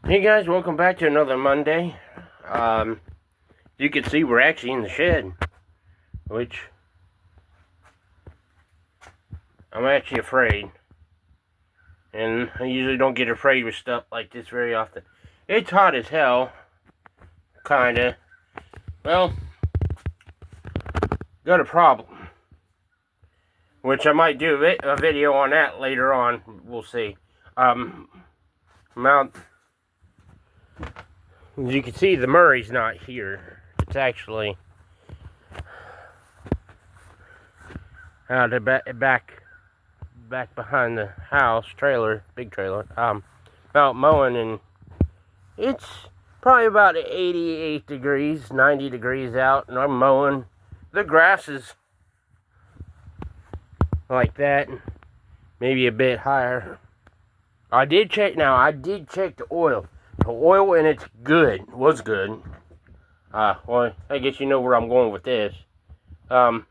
Hey guys, welcome back to another Monday. You can see we're actually in the shed, which I'm actually afraid. And I usually don't get afraid with stuff like this very often. It's hot as hell, kinda. Well, got a problem, which I might do a video on that later on. We'll see. As you can see, the Murray's not here. It's actually out the back behind the house, big trailer. Out mowing, and it's probably about 88 degrees, 90 degrees out, and I'm mowing. The grass is like that, maybe a bit higher. I did check the oil. The oil, and it's good. It was good. Well, I guess you know where I'm going with this. The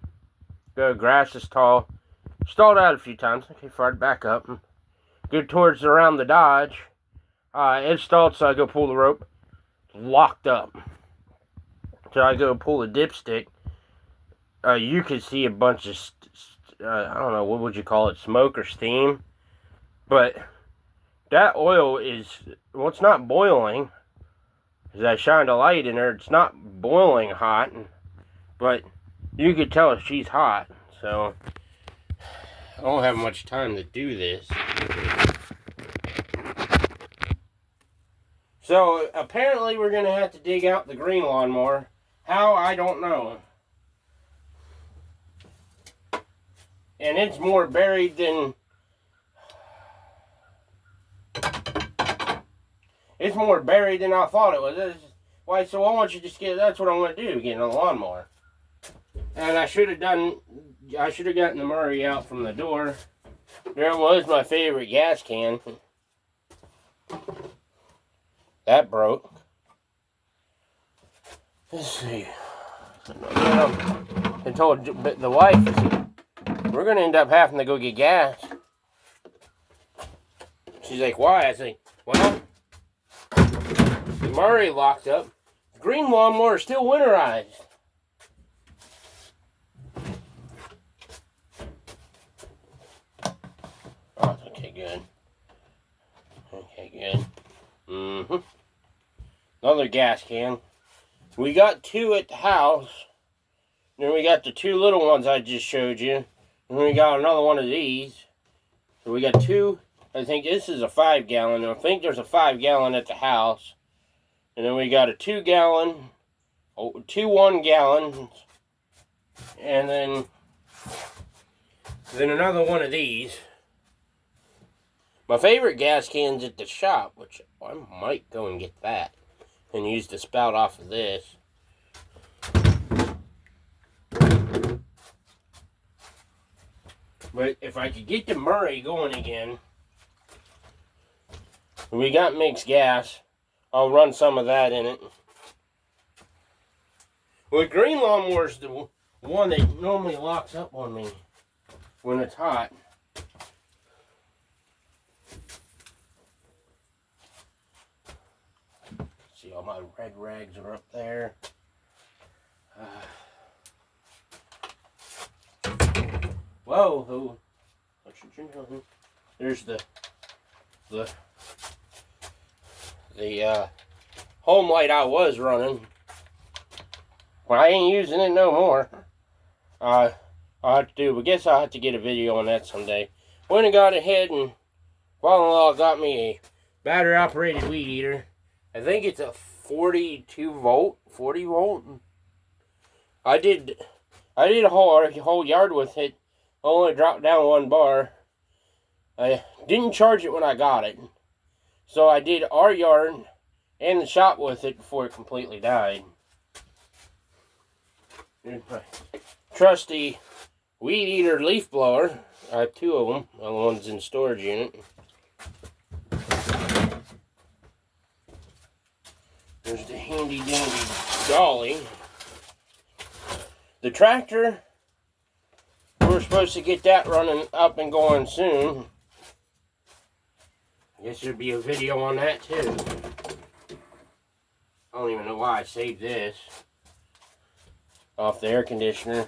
grass is tall. Stalled out a few times. Okay, fired back up. Get towards around the Dodge. It stalled, so I go pull the rope. Locked up. So I go pull the dipstick. You could see a bunch of, I don't know, what would you call it? Smoke or steam. But that oil is, well, it's not boiling. As I shined a light in there, it's not boiling hot. But you could tell she's hot. So I don't have much time to do this. So apparently we're going to have to dig out the green lawnmower. How, I don't know. And it's more buried than... It's more buried than I thought it was. Why? So I want you to just get... That's what I'm going to do, get a lawnmower. And I should have gotten the Murray out from the door. There was my favorite gas can. That broke. Let's see. I told the wife, we're going to end up having to go get gas. She's like, why? I say, well, the Murray locked up. The green lawnmower is still winterized. Oh, okay, good. Okay, good. Another gas can. We got two at the house. Then we got the two little ones I just showed you. And we got another one of these. So we got two. I think this is a 5-gallon. I think there's a 5-gallon at the house. And then we got a 2-gallon. Two 1-gallons. And then another one of these. My favorite gas can's at the shop, which I might go and get that and use the spout off of this. But if I could get the Murray going again, we got mixed gas, I'll run some of that in it. Well, the green lawnmower's the one that normally locks up on me when it's hot. See, all my red rags are up there. Whoa! There's the home light I was running. Well, I ain't using it no more. I'll have to do. I guess I'll have to get a video on that someday. Went and got ahead, and father-in-law got me a battery-operated weed eater. I think it's a 40 volt. I did a whole yard with it. Only dropped down 1 bar. I didn't charge it when I got it. So I did our yard and the shop with it before it completely died. Here's my trusty weed eater leaf blower. I have 2 of them. The one's in storage unit. There's the handy dandy dolly. The tractor, we're supposed to get that running up and going soon. I guess there'll be a video on that too. don't even know why I saved this off the air conditioner.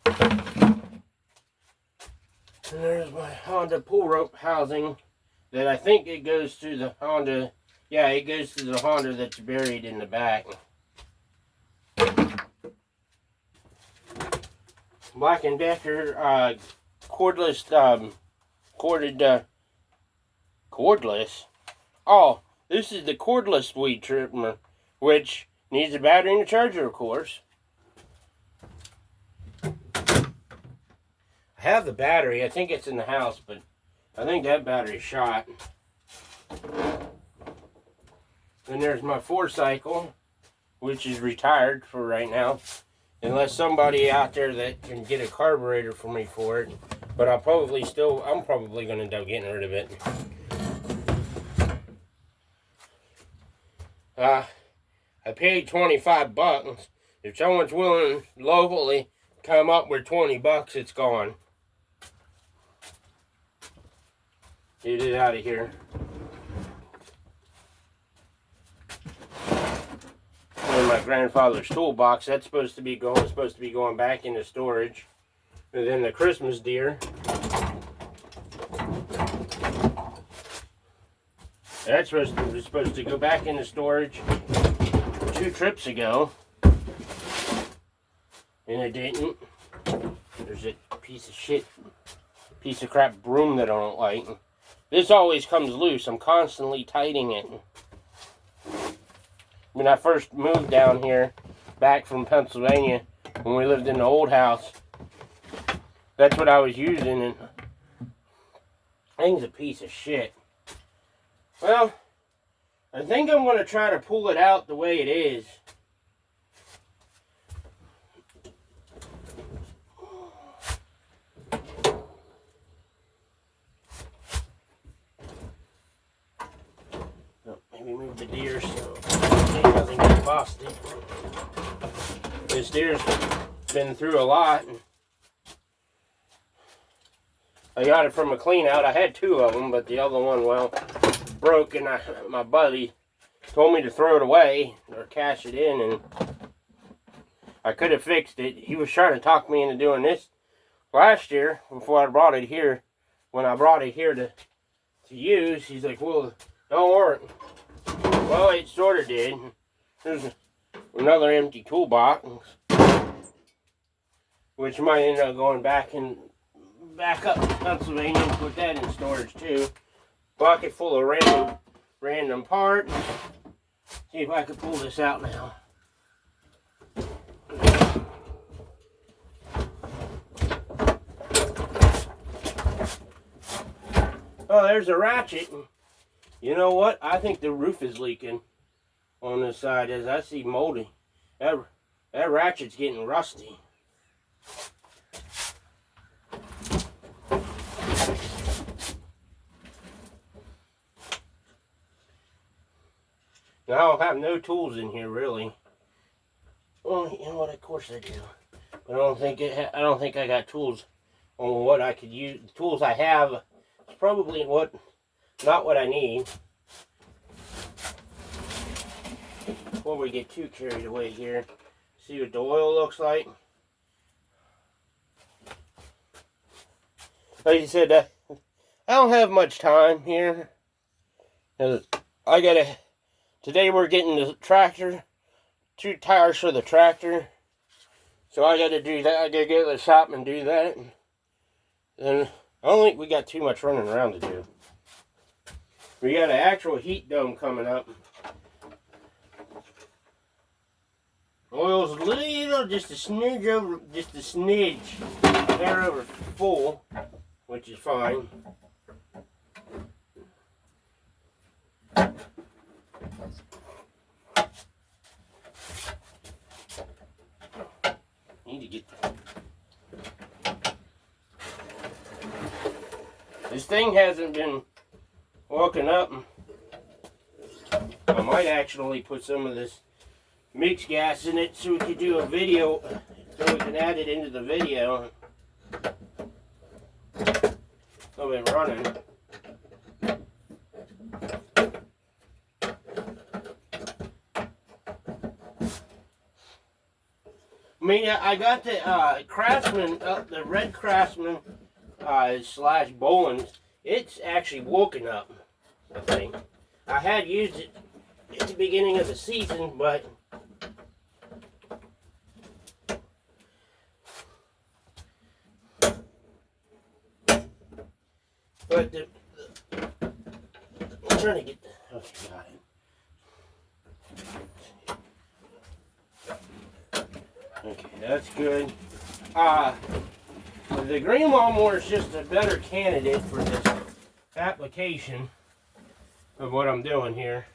And there's my Honda pull rope housing that I think it goes to the Honda. Yeah, it goes to the Honda that's buried in the back. Black & Decker cordless, cordless. Oh, this is the cordless weed trimmer, which needs a battery and a charger, of course. I have the battery. I think it's in the house, but I think that battery's shot. Then there's my 4-cycle, which is retired for right now. Unless somebody out there that can get a carburetor for me for it. But I'm probably going to end up getting rid of it. I paid $25. If someone's willing locally to come up with $20, it's gone. Get it out of here. And my grandfather's toolbox, that's supposed to be going back into storage. And then the Christmas deer. That's supposed to go back into storage 2 trips ago. And it didn't. There's a piece of crap broom that I don't like. This always comes loose. I'm constantly tightening it. When I first moved down here, back from Pennsylvania, when we lived in the old house, that's what I was using, and thing's a piece of shit. Well, I think I'm going to try to pull it out the way it is. Maybe move the deer so it doesn't get busted. This deer's been through a lot. And I got it from a clean out. I had 2 of them, but the other one, well, broke, and my buddy told me to throw it away or cash it in, and I could have fixed it. He was trying to talk me into doing this last year before I brought it here. When I brought it here to use, he's like, well, don't worry. Well, it sort of did. There's another empty toolbox, which might end up going back up to Pennsylvania and put that in storage too. Bucket full of random parts. See if I can pull this out now. Oh, there's a ratchet. You know what? I think the roof is leaking on this side as I see moldy. That ratchet's getting rusty. Now I'll have no tools in here really. Well, you know what? Of course I do. But I don't think I got tools on what I could use. The tools I have is probably not what I need. Before we get too carried away here, see what the oil looks like. Like I said, I don't have much time here. Today we're getting the tractor, 2 tires for the tractor. So I got to do that. I got to go to the shop and do that. And I don't think we got too much running around to do. We got an actual heat dome coming up. Oil's a little, just a smidge there over full, which is fine. Need to get this thing hasn't been woken up. I might actually put some of this mixed gas in it so we could do a video, so we can add it into the video. So it's running. mean, I got the Craftsman, the red Craftsman slash Boland's. It's actually woken up, I think. I had used it at the beginning of the season, but I'm trying to get the, okay, got it. Okay, that's good. The green lawnmower is just a better candidate for this application of what I'm doing here.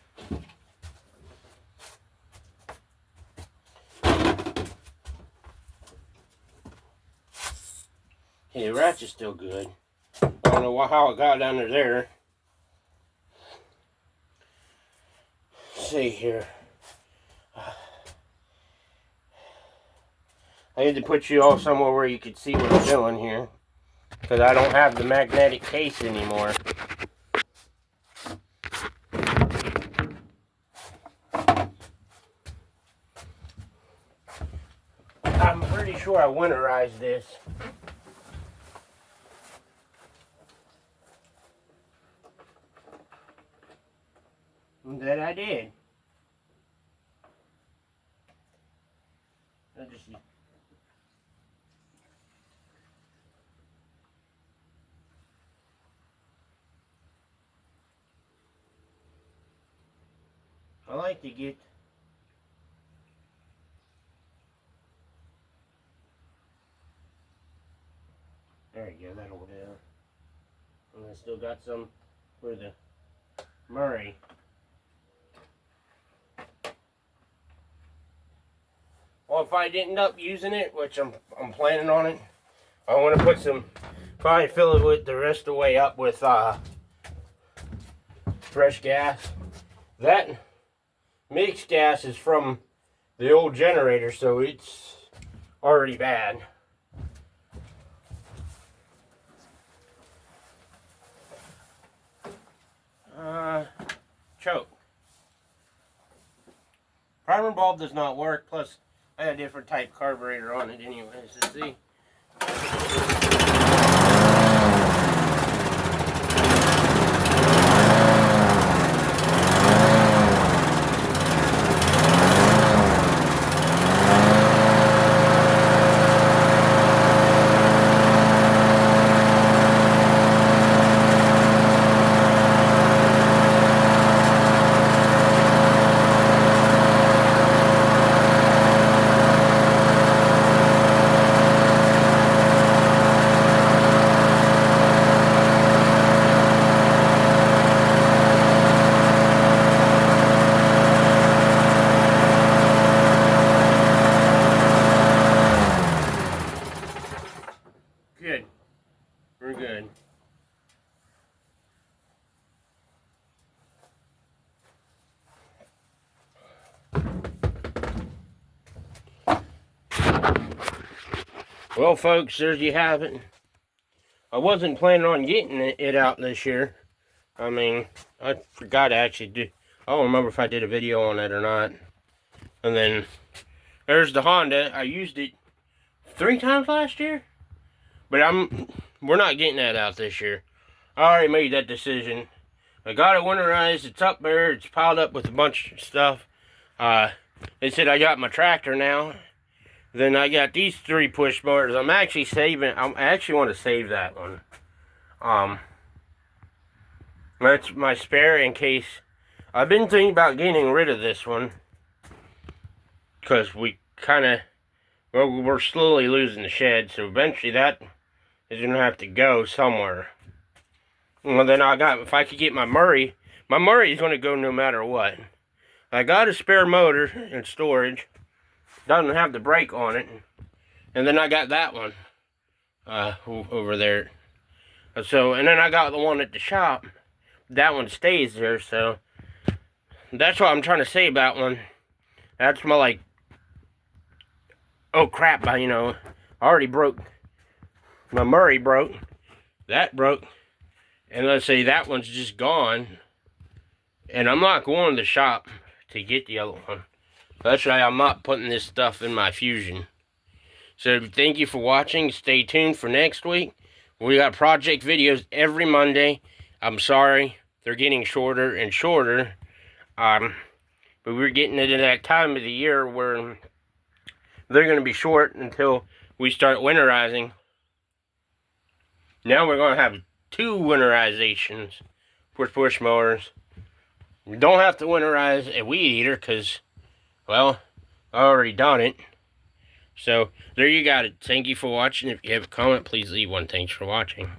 Okay, the ratchet's still good. I don't know how it got under there. Let's see here. I need to put you all somewhere where you can see what I'm doing here, because I don't have the magnetic case anymore. I'm pretty sure I winterized this. That I did. I like to get there you go, that'll do. And I still got some for the Murray. Well, if I didn't end up using it, which I'm planning on it, I want to put some, probably fill it with the rest of the way up with fresh gas. That mixed gas is from the old generator, so it's already bad. Choke. Primer bulb does not work, plus I had a different type carburetor on it anyways, to see. Good. We're good. Well, folks, there you have it. I wasn't planning on getting it out this year. I mean, I forgot to actually do. I don't remember if I did a video on it or not. And then there's the Honda. I used it 3 times last year. But we're not getting that out this year. I already made that decision. I got it winterized. It's up there. It's piled up with a bunch of stuff. They said I got my tractor now. Then I got these 3 push motors. I'm actually saving. I actually want to save that one. That's my spare in case. I've been thinking about getting rid of this one, because we kind of, well, we're slowly losing the shed. So eventually that is going to have to go somewhere. Well, then if I could get my Murray is going to go no matter what. I got a spare motor in storage. Doesn't have the brake on it. And then I got that one over there. So, and then I got the one at the shop. That one stays there, so that's what I'm trying to say about one. That's my, like, oh crap, I already broke. My Murray broke. That broke. And let's say that one's just gone. And I'm not going to the shop to get the other one. That's why I'm not putting this stuff in my Fusion. So thank you for watching. Stay tuned for next week. We got project videos every Monday. I'm sorry, they're getting shorter and shorter. But we're getting into that time of the year where they're going to be short until we start winterizing. Now we're going to have 2 winterizations for push mowers. We don't have to winterize a weed eater because, well, I already done it. So, there you got it. Thank you for watching. If you have a comment, please leave one. Thanks for watching.